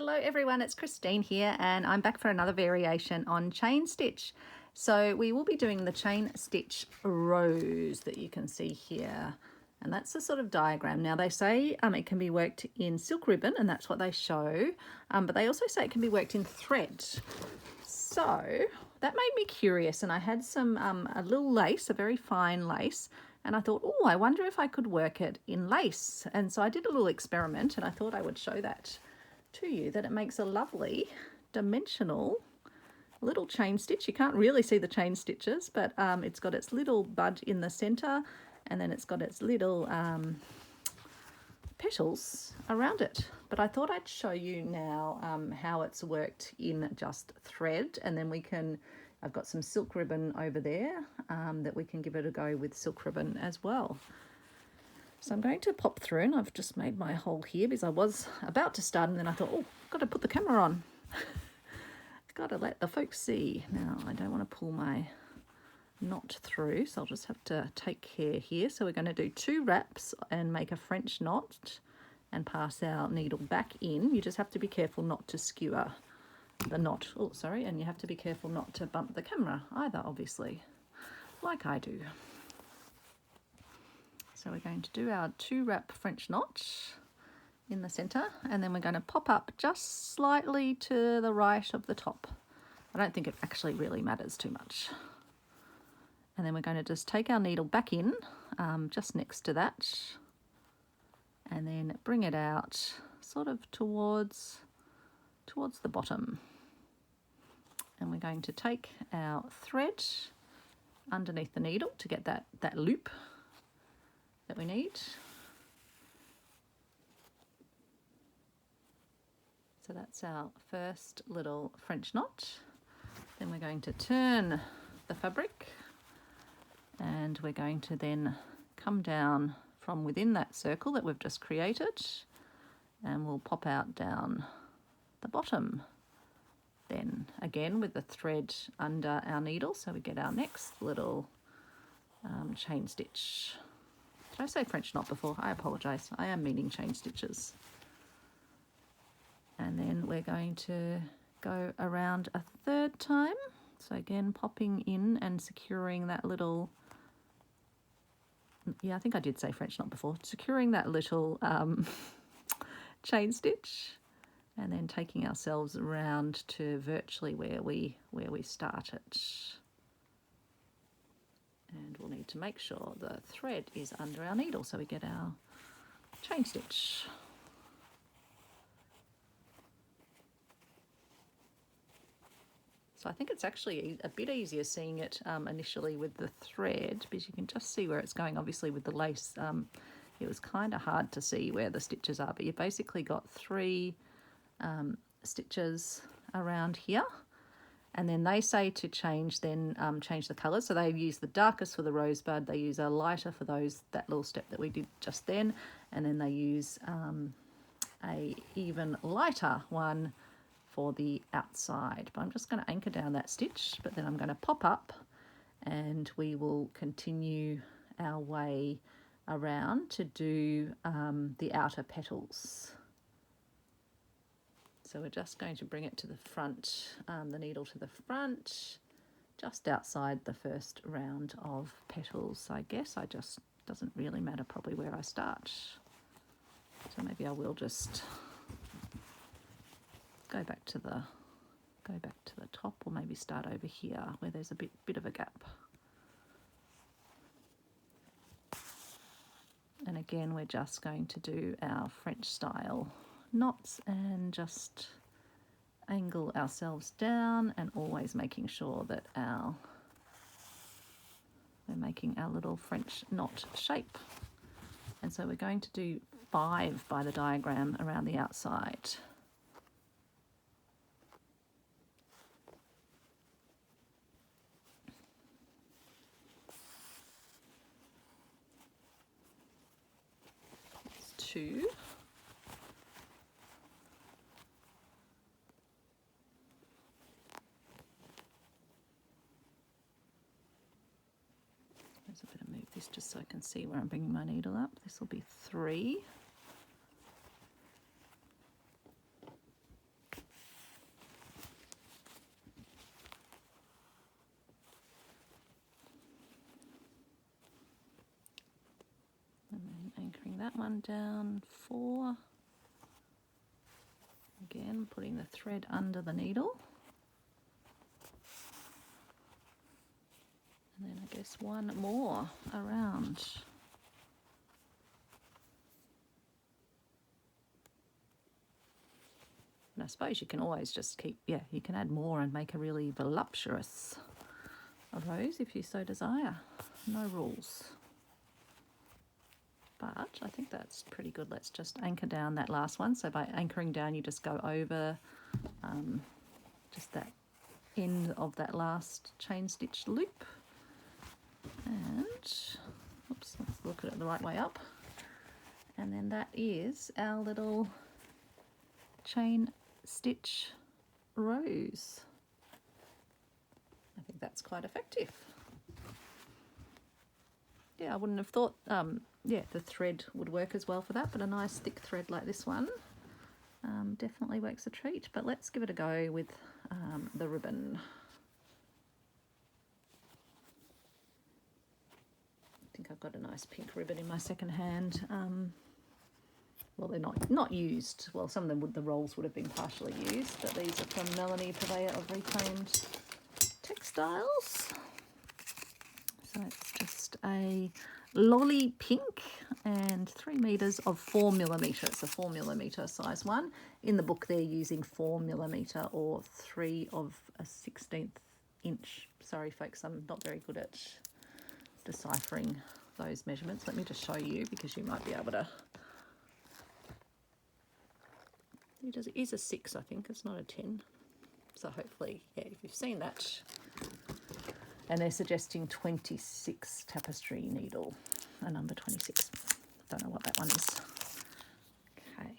Hello everyone, it's Christine here and I'm back for another variation on chain stitch. So we will be doing the chain stitch rows that you can see here, and that's the sort of diagram. Now they say it can be worked in silk ribbon, and that's what they show, but they also say it can be worked in thread. So that made me curious, and I had some a little lace, a very fine lace, and I thought, oh, I wonder if I could work it in lace. And so I did a little experiment, and I thought I would show that to you, that it makes a lovely dimensional little chain stitch. You can't really see the chain stitches, but it's got its little bud in the center, and then it's got its little petals around it. But I thought I'd show you now how it's worked in just thread, and then we can, I've got some silk ribbon over there that we can give it a go with silk ribbon as well. So I'm going to pop through, and I've just made my hole here because I was about to start, and then I thought, oh, I've got to put the camera on. Got to let the folks see. Now, I don't want to pull my knot through, so I'll just have to take care here. So we're going to do 2 wraps and make a French knot and pass our needle back in. You just have to be careful not to skewer the knot. Oh, sorry, and you have to be careful not to bump the camera either, obviously, like I do. So we're going to do our 2 wrap French knot in the center, and then we're going to pop up just slightly to the right of the top. I don't think it actually really matters too much. And then we're going to just take our needle back in just next to that, and then bring it out sort of towards the bottom. And we're going to take our thread underneath the needle to get that loop that we need. So that's our first little French knot. Then we're going to turn the fabric, and we're going to then come down from within that circle that we've just created, and we'll pop out down the bottom. Then again with the thread under our needle, so we get our next little chain stitch. Did I say French knot before? I apologise. I am meaning chain stitches. And then we're going to go around a 3rd time. So again, popping in and securing that little, yeah, I think I did say French knot before, securing that little chain stitch, and then taking ourselves around to virtually where we started. And we'll need to make sure the thread is under our needle so we get our chain stitch. So I think it's actually a bit easier seeing it initially with the thread, because you can just see where it's going. Obviously with the lace, it was kind of hard to see where the stitches are, but you've basically got 3 stitches around here. And then they say to change the colours. So they use the darkest for the rosebud, they use a lighter for that little step that we did just then, and then they use a even lighter one for the outside. But I'm just going to anchor down that stitch, but then I'm going to pop up, and we will continue our way around to do the outer petals. So we're just going to bring it to the front, the needle to the front, just outside the first round of petals. I guess doesn't really matter probably where I start. So maybe I will just go back to the top, or maybe start over here where there's a bit of a gap. And again, we're just going to do our French style knots and just angle ourselves down, and always making sure that we're making our little French knot shape. And so we're going to do 5 by the diagram around the outside. That's 2. There's a bit of move this just so I can see where I'm bringing my needle up. This will be 3. anchoring that one down 4. Again, putting the thread under the needle. And then I guess one more around. And I suppose you can always just keep, yeah, you can add more and make a really voluptuous rose if you so desire. No rules. But I think that's pretty good. Let's just anchor down that last one. So by anchoring down, you just go over just that end of that last chain stitch loop. And, oops, let's look at it the right way up. And then that is our little chain stitch rose. I think that's quite effective. Yeah, I wouldn't have thought, yeah, the thread would work as well for that, but a nice thick thread like this one definitely works a treat. But let's give it a go with the ribbon. I think I've got a nice pink ribbon in my second hand. Well, they're not used. Well, some of them would, the rolls would have been partially used, but these are from Melanie, purveyor of reclaimed textiles. So it's just a lolly pink and 3 meters of 4mm. It's a 4mm size one. In the book, they're using 4mm or 3 of a 16th inch. Sorry, folks, I'm not very good at deciphering those measurements. Let me just show you because you might be able to. It is a 6, I think. It's not a 10. So hopefully, yeah, if you've seen that. And they're suggesting 26 tapestry needle, a number 26. Don't know what that one is. Okay.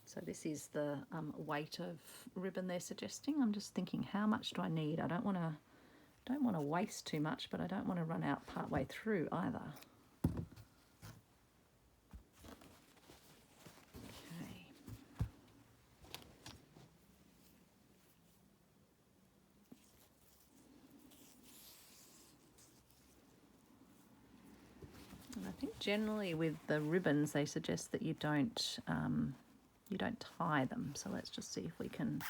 So this is the weight of ribbon they're suggesting. I'm just thinking, how much do I need? I don't want to waste too much, but I don't want to run out part way through either. I think generally with the ribbons they suggest that you don't tie them. So let's just see if we can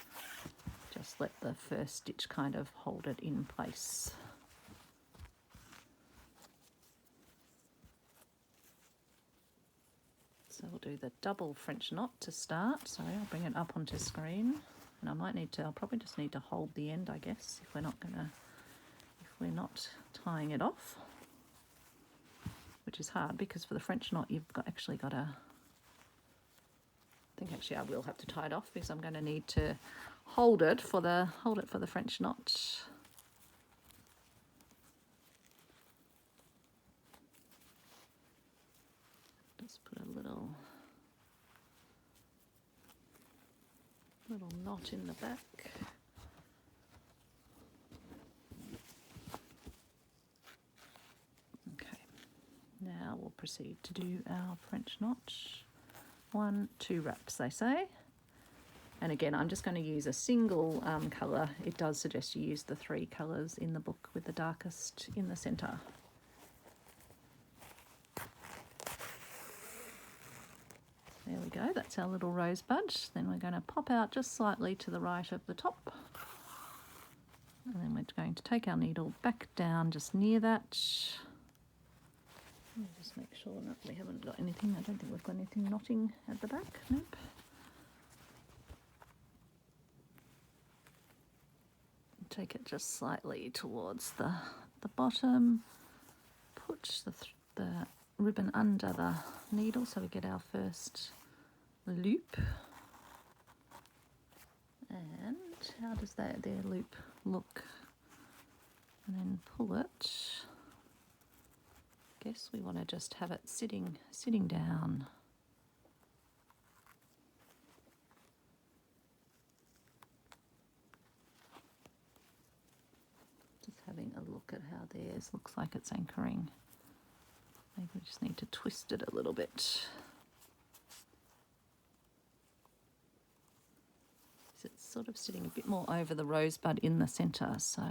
just let the first stitch kind of hold it in place. So we'll do the double French knot to start. So I'll bring it up onto screen, and I'll probably just need to hold the end, I guess, if we're not tying it off. Which is hard because for the French knot you've actually got to, I think actually I will have to tie it off because I'm going to need to hold it for the French knot. Just put a little knot in the back. Now we'll proceed to do our French knot. 1, 2 wraps, they say. And again, I'm just going to use a single colour. It does suggest you use the 3 colours in the book with the darkest in the centre. There we go, that's our little rosebud. Then we're going to pop out just slightly to the right of the top. And then we're going to take our needle back down just near that. Just make sure that we haven't got anything. I don't think we've got anything knotting at the back. Nope. Take it just slightly towards the bottom. Put the ribbon under the needle so we get our first loop. And how does their loop look? And then pull it. Guess we want to just have it sitting down. Just having a look at how theirs looks like it's anchoring. Maybe we just need to twist it a little bit. It's sort of sitting a bit more over the rosebud in the centre, so.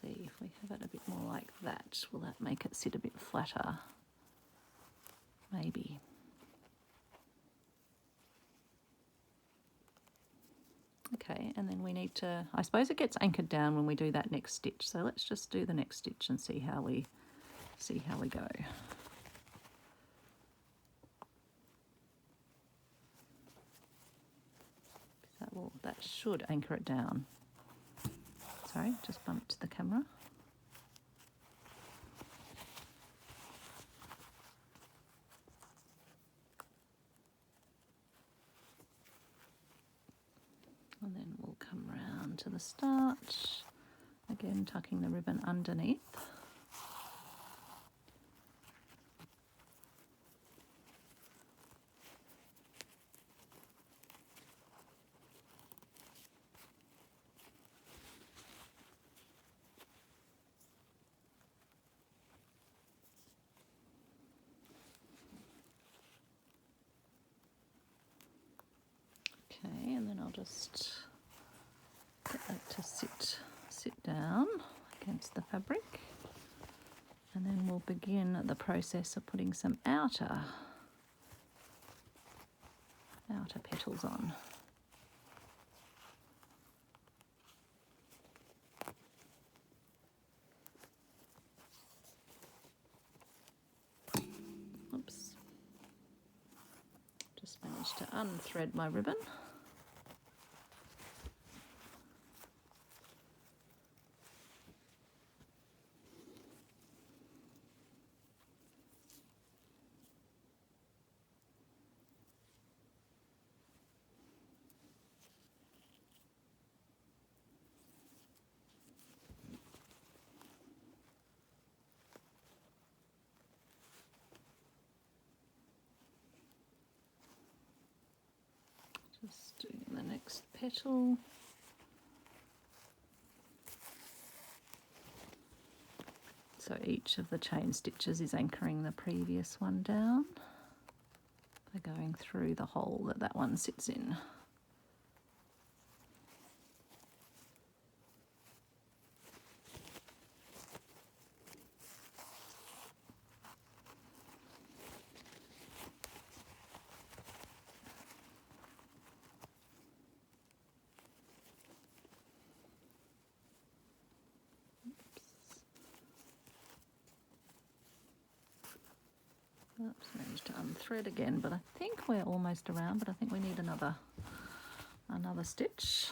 see if we have it a bit more like that. Will that make it sit a bit flatter? Maybe. Okay, and then we need to, I suppose it gets anchored down when we do that next stitch. So let's just do the next stitch and see how we go. That should anchor it down. Sorry, just bumped the camera. And then we'll come round to the start. Again, tucking the ribbon underneath. Okay, and then I'll just get that to sit down against the fabric, and then we'll begin the process of putting some outer petals on. Oops. Just managed to unthread my ribbon. Just doing the next petal. So each of the chain stitches is anchoring the previous one down by going through the hole that one sits in. Oops, managed to unthread again, but I think we're almost around, but I think we need another stitch.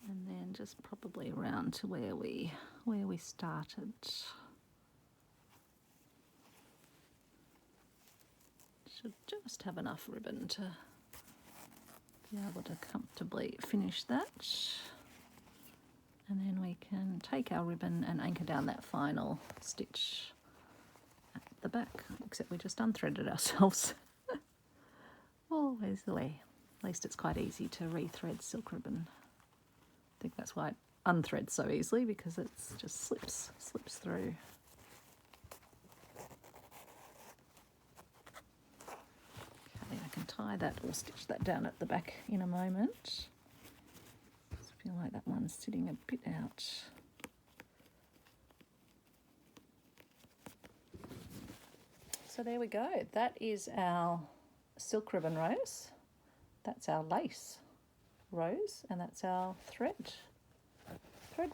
And then just probably around to where we started. Should just have enough ribbon to be able to comfortably finish that, and then we can take our ribbon and anchor down that final stitch at the back, except we just unthreaded ourselves. Always the way. At least it's quite easy to rethread silk ribbon. I think that's why it unthreads so easily, because it just slips through. I can tie that or stitch that down at the back in a moment. I feel like that one's sitting a bit out. So there we go. That is our silk ribbon rose. That's our lace rose, and that's our thread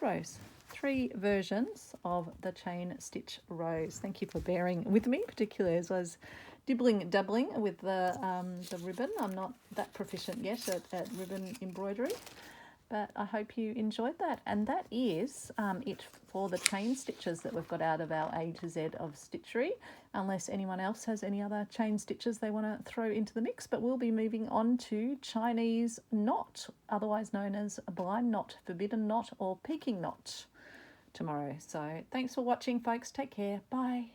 rose. 3 versions of the chain stitch rose. Thank you for bearing with me, particularly as I was dabbling with the ribbon. I'm not that proficient yet at ribbon embroidery, but I hope you enjoyed that. And that is it for the chain stitches that we've got out of our A to Z of stitchery, unless anyone else has any other chain stitches they want to throw into the mix. But we'll be moving on to Chinese knot, otherwise known as a blind knot, forbidden knot, or peking knot tomorrow. So thanks for watching, folks. Take care. Bye.